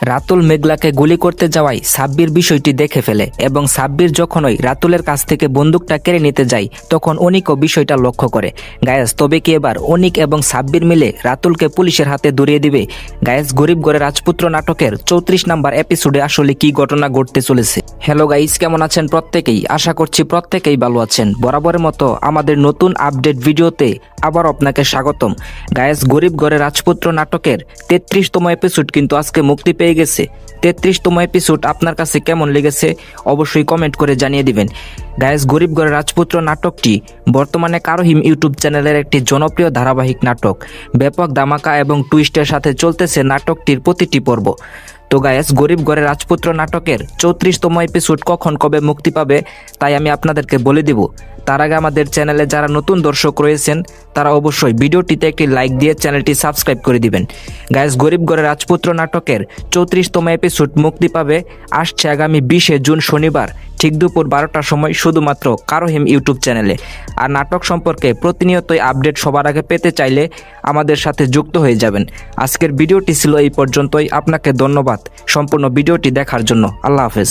রাতুল মেঘলাকে গুলি করতে যাওয়ায় সাব্বির বিষয়টি দেখে ফেলে এবং সাব্বির যখনই রাতুলের কাছ থেকে বন্দুকটা কেড়ে নিতে যায় তখন অনিকও বিষয়টা লক্ষ্য করে। গায়েস, তবে কি এবার অনিক এবং সাব্বির মিলে রাতুলকে পুলিশের হাতে ধরিয়ে দিবে? গায়েস, গরিব ঘরে রাজপুত্র নাটকের 34 নাম্বার এপিসোডে আসলে কি ঘটনা ঘটতে চলেছে? হ্যালো গাইস, কেমন আছেন প্রত্যেকেই? আশা করছি প্রত্যেকেই ভালো আছেন। বরাবরের মতো আমাদের নতুন আপডেট ভিডিওতে আবার আপনাকে স্বাগতম। গায়েস, গরিব ঘরে রাজপুত্র নাটকের 33তম এপিসোড কিন্তু আজকে মুক্তি পেয়ে গেছে। 33তম এপিসোড আপনার কাছে কেমন লেগেছে অবশ্যই কমেন্ট করে জানিয়ে দিবেন। গায়েস, গরিব ঘরে রাজপুত্র নাটকটি বর্তমানে কারোহিম ইউটিউব চ্যানেলের একটি জনপ্রিয় ধারাবাহিক নাটক। ব্যাপক ধামাকা এবং টুইস্টের সাথে চলতেছে নাটকটির প্রতিটি পর্ব। তো গায়েস, গরিব ঘরে রাজপুত্র নাটকের 34তম এপিসোড কখন কবে মুক্তি পাবে তাই আমি আপনাদেরকে বলে দিব। তার আগে আমাদের চ্যানেলে যারা নতুন দর্শক রয়েছেন তারা অবশ্যই ভিডিওটিতে একটি লাইক দিয়ে চ্যানেলটি সাবস্ক্রাইব করে দিবেন। গায়েস, গরিব ঘরে রাজপুত্র নাটকের 34তম এপিসোড মুক্তি পাবে আসছে আগামী 20শে জুন শনিবার ঠিক দুপুর 12টার সময় শুধুমাত্র কারোহিম ইউটিউব চ্যানেলে। আর নাটক সম্পর্কে প্রতিনিয়তই আপডেট সবার আগে পেতে চাইলে আমাদের সাথে যুক্ত হয়ে যাবেন। আজকের ভিডিওটি ছিল এই পর্যন্তই। আপনাকে ধন্যবাদ সম্পূর্ণ ভিডিওটি দেখার জন্য। আল্লাহ হাফেজ।